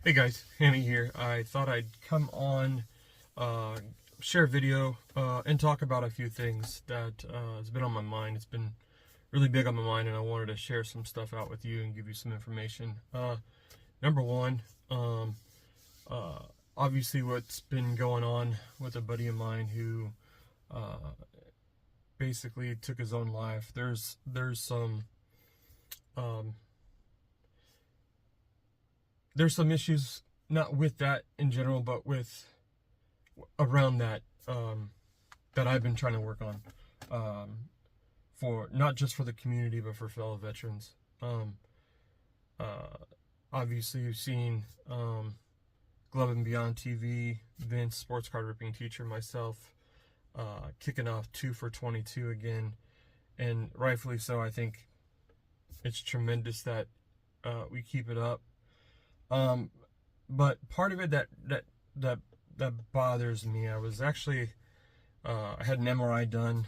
Hey guys, Hammie here. I thought I'd come on, share a video, and talk about a few things that has been on my mind. It's been really big on my mind, and I wanted to share some stuff out with you and give you some information. Number one, uh, obviously what's been going on with a buddy of mine who basically took his own life. Um, there's some issues, not with that in general, but with around that, that I've been trying to work on, for not just for the community but for fellow veterans. Uh, Obviously you've seen, Glove and Beyond TV, Vince, sports card ripping teacher, myself, kicking off 2 for 22 again, and rightfully so. I think it's tremendous that we keep it up. But part of it that bothers me, I was actually, I had an MRI done,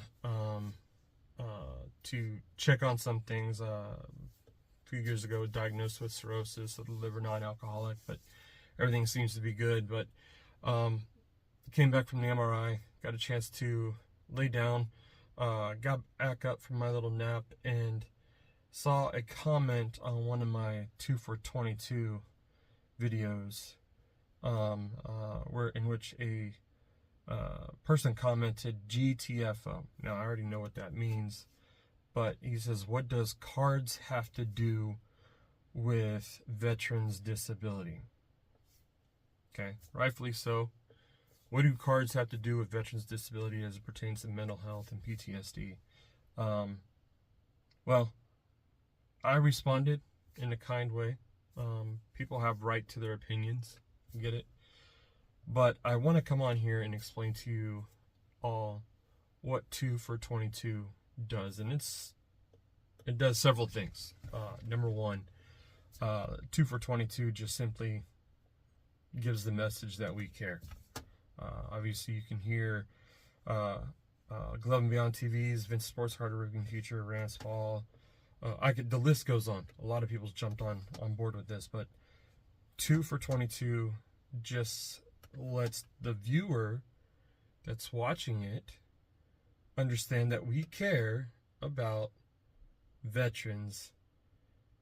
to check on some things. A few years ago, diagnosed with cirrhosis of the liver, non-alcoholic, but everything seems to be good. But came back from the MRI, got a chance to lay down, got back up from my little nap, and saw a comment on one of my 2 for 22 videos, where in which a person commented GTFO. Now I already know what that means, but he says, "What does cards have to do with veterans' disability?" Okay, rightfully so. What do cards have to do with veterans' disability as it pertains to mental health and PTSD? Well, I responded in a kind way. People have right to their opinions, get it? But I want to come on here and explain to you all what 2 for 22 does, and it does several things. Number one, 2 for 22 just simply gives the message that we care. Obviously, you can hear Glove and Beyond TV's Vince Sports Card Ripping Future, Rance Hall. The list goes on. A lot of people's jumped on board with this, but 2 for 22 just lets the viewer that's watching it understand that we care about veterans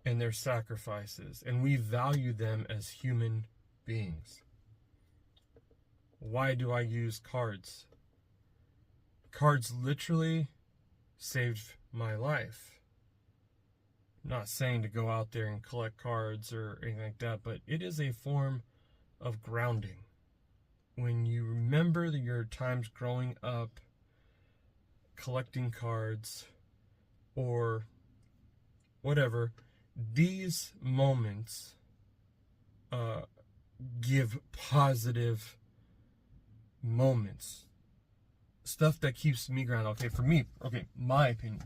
and their sacrifices, and we value them as human beings. Why do I use cards? Cards literally saved my life. I'm not saying to go out there and collect cards or anything like that, but it is a form of grounding. When you remember your times growing up collecting cards or whatever, these moments give positive moments, stuff that keeps me grounded. Okay, for me, my opinion,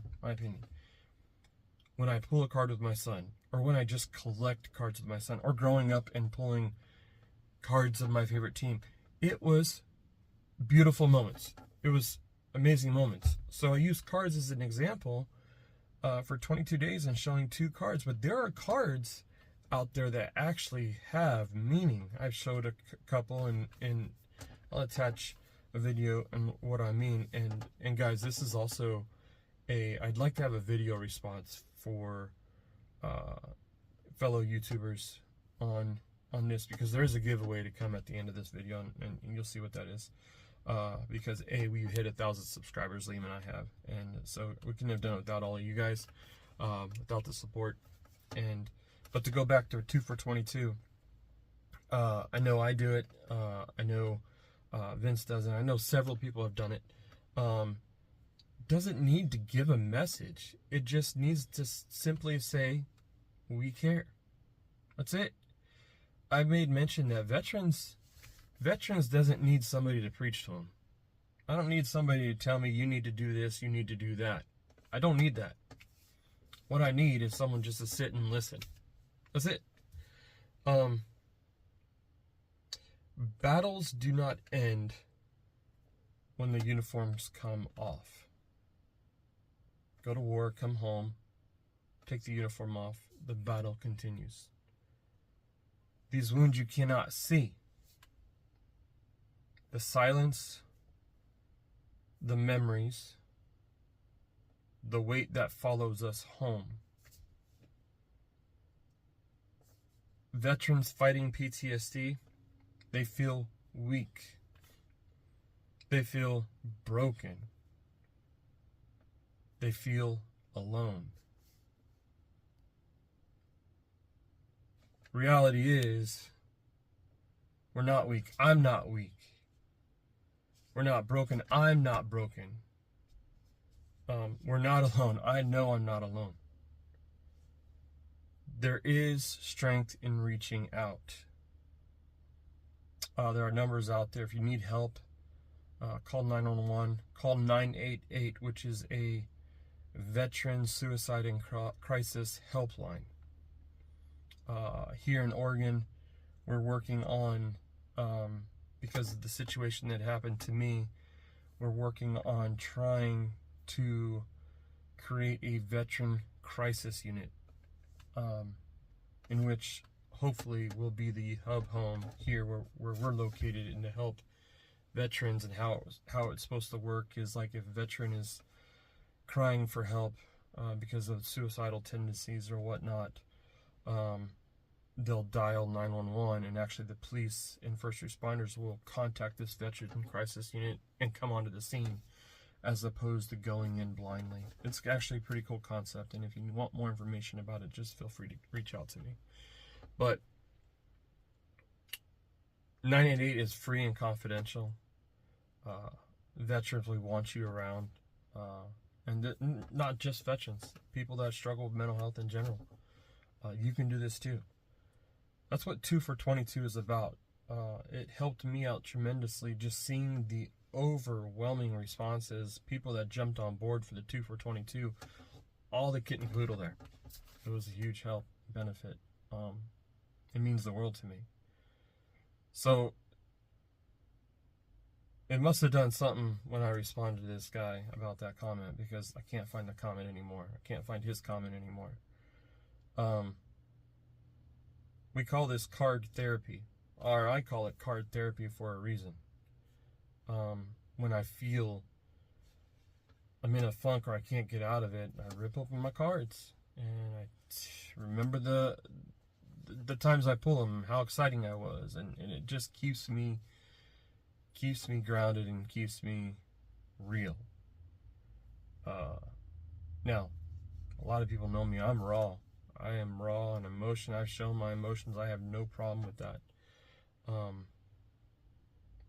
when I pull a card with my son, or when I just collect cards with my son, or growing up and pulling cards of my favorite team, it was beautiful moments. It was amazing moments. So I use cards as an example for 22 days and showing 2 cards, but there are cards out there that actually have meaning. I've showed a couple, and I'll attach a video on what I mean. And guys, this is also I'd like to have a video response for fellow YouTubers on this, because there is a giveaway to come at the end of this video, and you'll see what that is. Because we hit 1,000 subscribers, Liam and I have, and so we couldn't have done it without all of you guys, without the support. But to go back to 2 for 22, I know I do it. I know Vince does it. I know several people have done it. Doesn't need to give a message. It just needs to simply say, "We care." That's it. I made mention that veterans doesn't need somebody to preach to them. I don't need somebody to tell me, you need to do this, you need to do that. I don't need that. What I need is someone just to sit and listen. That's it. Battles do not end when the uniforms come off. Go to war, come home, take the uniform off, the battle continues. these wounds you cannot see. The silence, the memories, the weight that follows us home. Veterans fighting PTSD, they feel weak. They feel broken. They feel alone. Reality is, we're not weak. I'm not weak. We're not broken. I'm not broken. We're not alone. I know I'm not alone. There is strength in reaching out. There are numbers out there. If you need help, call 911. Call 988, which is a veteran suicide and crisis helpline. Here in Oregon, we're working on, because of the situation that happened to me, we're working on trying to create a veteran crisis unit, in which hopefully will be the hub home here where we're located, and to help veterans. And how it's supposed to work is, like, if a veteran is crying for help because of suicidal tendencies or whatnot, they'll dial 911, and actually the police and first responders will contact this veteran crisis unit and come onto the scene, as opposed to going in blindly. It's actually a pretty cool concept, and if you want more information about it, just feel free to reach out to me. But 988 is free and confidential. Veterans, we want you around, and not just veterans, people that struggle with mental health in general. You can do this too. That's what 2 for 22 is about. It helped me out tremendously, just seeing the overwhelming responses, people that jumped on board for the 2 for 22, all the kit and caboodle there. It was a huge help, benefit. It means the world to me. So it must have done something when I responded to this guy about that comment, because I can't find the comment anymore. I can't find his comment anymore. We call this card therapy, or I call it card therapy for a reason. When I feel I'm in a funk or I can't get out of it, I rip open my cards and I remember the times I pull them, how exciting I was, and it just keeps me grounded and keeps me real. Now, a lot of people know me. I'm raw. I am raw in emotion. I've shown my emotions. I have no problem with that.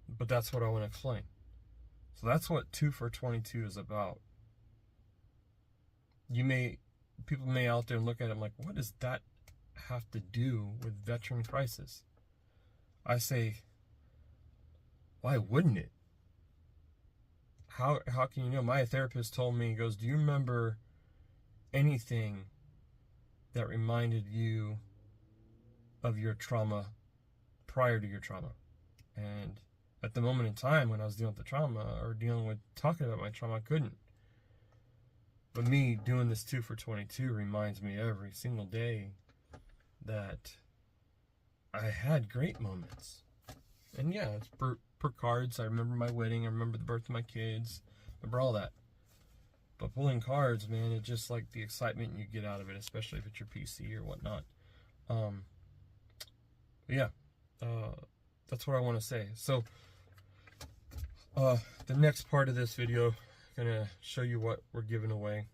But that's what I want to explain. So that's what 2 for 22 is about. People may out there look at it like, what does that have to do with veteran crisis? I say, why wouldn't it? How can you know? My therapist told me, he goes, do you remember anything that reminded you of your trauma prior to your trauma? And at the moment in time when I was dealing with the trauma, or talking about my trauma, I couldn't. But me doing this 2 for 22 reminds me every single day that I had great moments. And yeah, it's per cards. I remember my wedding. I remember the birth of my kids. I remember all that. But pulling cards, man, it's just like the excitement you get out of it, especially if it's your PC or whatnot. That's what I want to say. So, the next part of this video, I'm going to show you what we're giving away.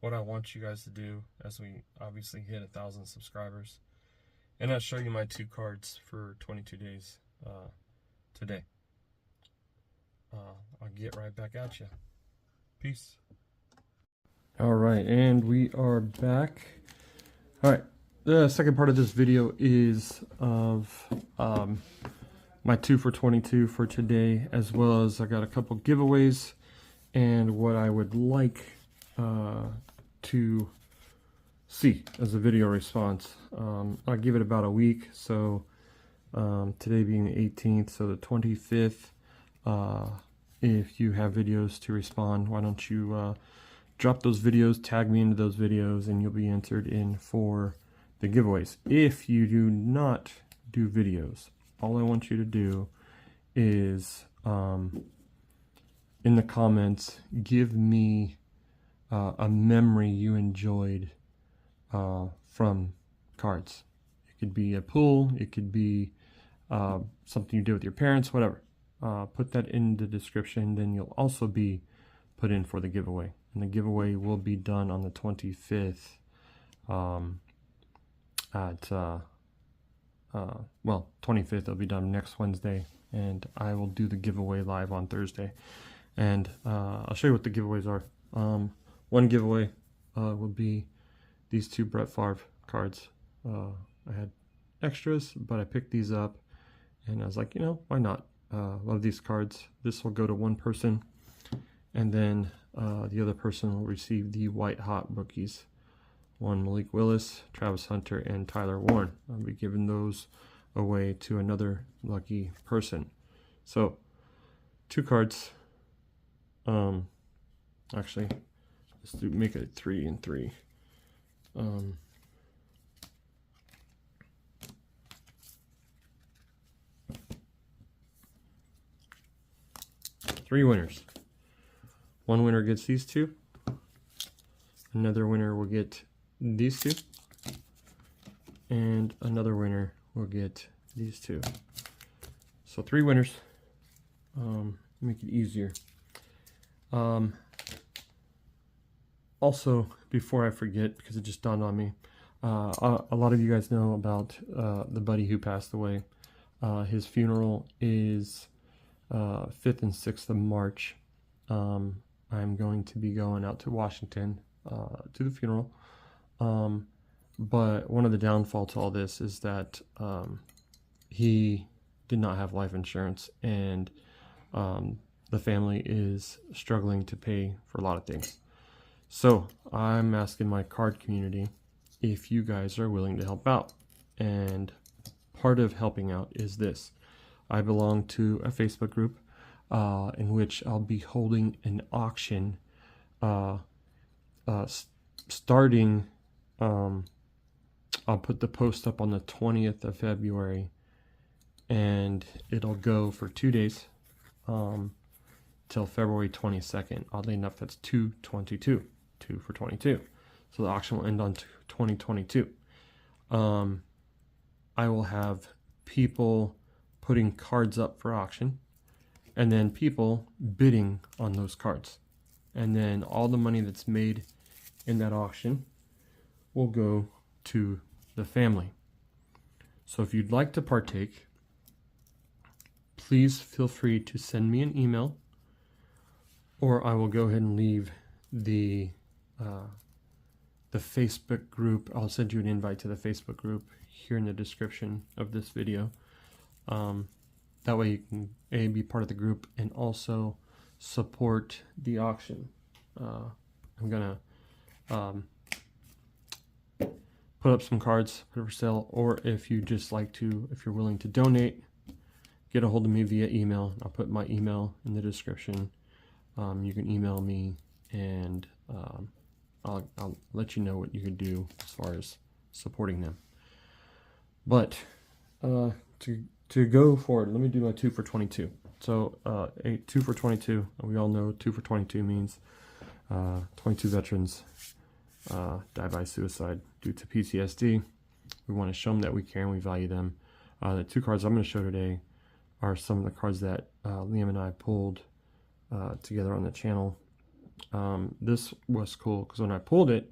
What I want you guys to do as we obviously hit 1,000 subscribers. And I'll show you my 2 cards for 22 days today. I'll get right back at you. Peace. All right, and we are back. All right, the second part of this video is of my 2 for 22 for today, as well as I got a couple giveaways and what I would like to see as a video response. I'll give it about a week, so today being the 18th, so the 25th. If you have videos to respond, why don't you drop those videos, tag me into those videos, and you'll be entered in for the giveaways. If you do not do videos, all I want you to do is in the comments, give me a memory you enjoyed from cards. It could be a pool, it could be something you did with your parents, whatever. Put that in the description, then you'll also be put in for the giveaway. And the giveaway will be done on the 25th well, 25th, it'll be done next Wednesday, and I will do the giveaway live on Thursday. And I'll show you what the giveaways are. One giveaway will be these 2 Brett Favre cards. I had extras, but I picked these up, and I was like, you know, why not? Love these cards. This will go to one person, and then the other person will receive the White Hot rookies. One Malik Willis, Travis Hunter, and Tyler Warren. I'll be giving those away to another lucky person. So 2 cards. Actually, let's make it 3 and 3. 3 winners. One winner gets these 2. Another winner will get these 2. And another winner will get these 2. So 3 winners. Make it easier. Also, before I forget, because it just dawned on me, a lot of you guys know about the buddy who passed away. His funeral is 5th and 6th of March. I'm going to be going out to Washington to the funeral. But one of the downfall to all this is that he did not have life insurance, and the family is struggling to pay for a lot of things. So I'm asking my card community if you guys are willing to help out. And part of helping out is this. I belong to a Facebook group in which I'll be holding an auction starting, I'll put the post up on the 20th of February, and it'll go for 2 days till February 22nd. Oddly enough, that's 2/22, 2 for 22. So the auction will end on 2022. I will have people putting cards up for auction, and then people bidding on those cards. And then all the money that's made in that auction will go to the family. So if you'd like to partake, please feel free to send me an email, or I will go ahead and leave the Facebook group. I'll send you an invite to the Facebook group here in the description of this video. That way you can be part of the group and also support the auction. I'm gonna put up some cards, put it for sale, or if you just like to, if you're willing to donate, get a hold of me via email. I'll put my email in the description. You can email me, and I'll let you know what you can do as far as supporting them. But to go forward, let me do my 2 for 22. So a 2 for 22, we all know 2 for 22 means 22 veterans die by suicide due to PTSD. We want to show them that we care and we value them. The 2 cards I'm going to show today are some of the cards that Liam and I pulled together on the channel. This was cool because when I pulled it,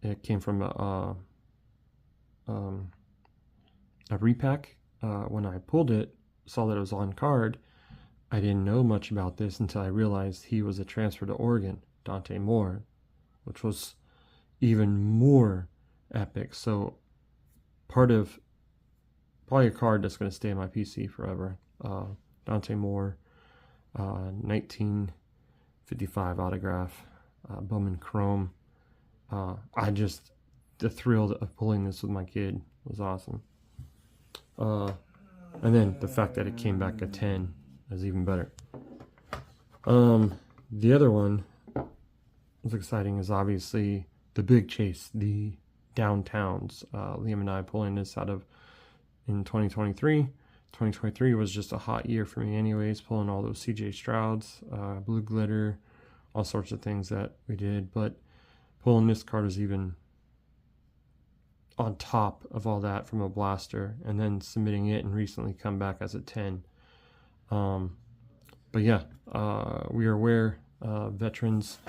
it came from a repack. When I pulled it, saw that it was on card. I didn't know much about this until I realized he was a transfer to Oregon, Dante Moore, which was even more epic. So probably a card that's going to stay in my PC forever. Dante Moore, 1955 autograph, Bowman Chrome. The thrill of pulling this with my kid was awesome. And then the fact that it came back a 10 is even better. The other one was exciting is obviously the big chase, the downtowns. Liam and I pulling this out of in 2023. 2023 was just a hot year for me anyways, pulling all those CJ Strouds, Blue Glitter, all sorts of things that we did. But pulling this card is even on top of all that from a blaster, and then submitting it and recently come back as a 10. But yeah, we are aware veterans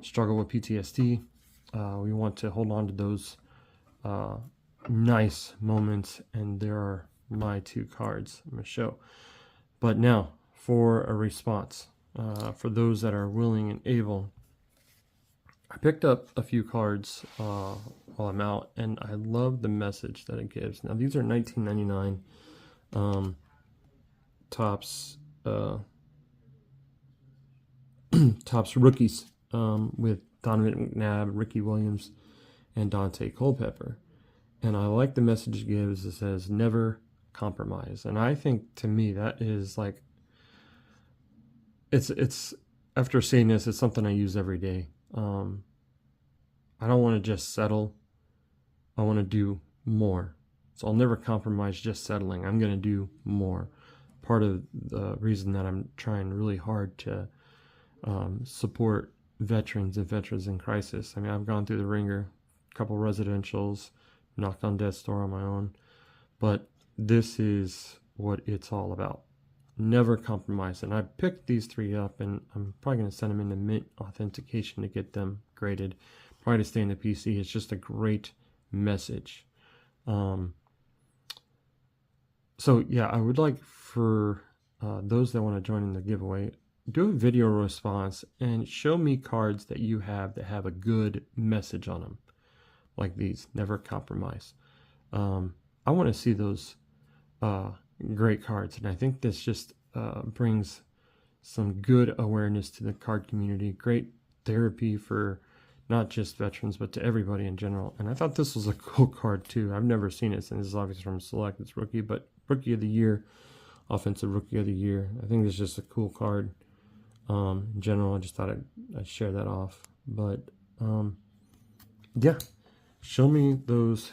struggle with PTSD. We want to hold on to those nice moments, and there are my 2 cards I'm going to show. But now for a response, for those that are willing and able. I picked up a few cards while I'm out, and I love the message that it gives. Now, these are $19.99 Topps Topps rookies with Donovan McNabb, Ricky Williams, and Dante Culpepper. And I like the message it gives. It says, never compromise. And I think, to me, that is like, it's after seeing this, it's something I use every day. I don't want to just settle. I want to do more. So I'll never compromise just settling. I'm going to do more. Part of the reason that I'm trying really hard to support veterans and veterans in crisis. I mean, I've gone through the ringer, a couple residentials, knocked on death's door on my own. But this is what it's all about. Never compromise. And I picked these 3 up, and I'm probably going to send them into Mint authentication to get them graded. Probably to stay in the PC. It's just a great message. So yeah, I would like for those that want to join in the giveaway, do a video response and show me cards that you have that have a good message on them, like these. Never compromise. I want to see those great cards, and I think this just brings some good awareness to the card community. Great therapy for not just veterans, but to everybody in general. And I thought this was a cool card too. I've never seen it, and this is obviously from Select. It's rookie, but Rookie of the Year, Offensive Rookie of the Year. I think it's just a cool card. In general, I just thought I'd share that off. But yeah, show me those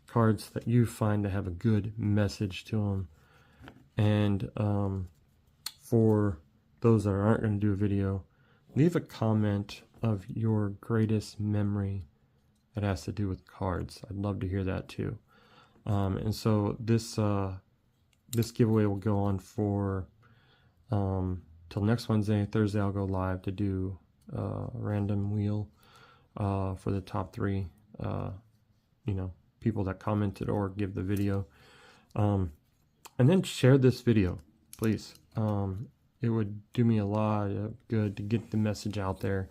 cards that you find to have a good message to them. And for those that aren't going to do a video, leave a comment of your greatest memory that has to do with cards. I'd love to hear that too. And so this this giveaway will go on for till next Wednesday. Thursday I'll go live to do a random wheel for the top 3 people that commented or give the video. And then share this video, please. It would do me a lot of good to get the message out there.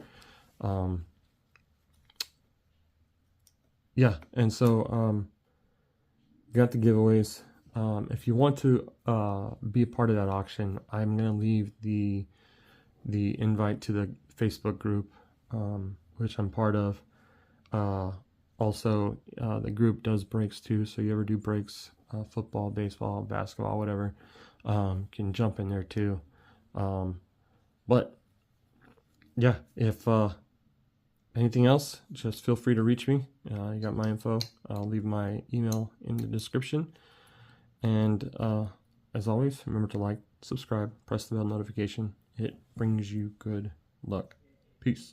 Yeah, and so got the giveaways. If you want to be a part of that auction, I'm going to leave the invite to the Facebook group, which I'm part of. Also, the group does breaks too, so you ever do breaks, football, baseball, basketball, whatever, can jump in there too. But yeah, if anything else, just feel free to reach me. You got my info. I'll leave my email in the description. And as always, remember to like, subscribe, press the bell notification. It brings you good luck. Peace.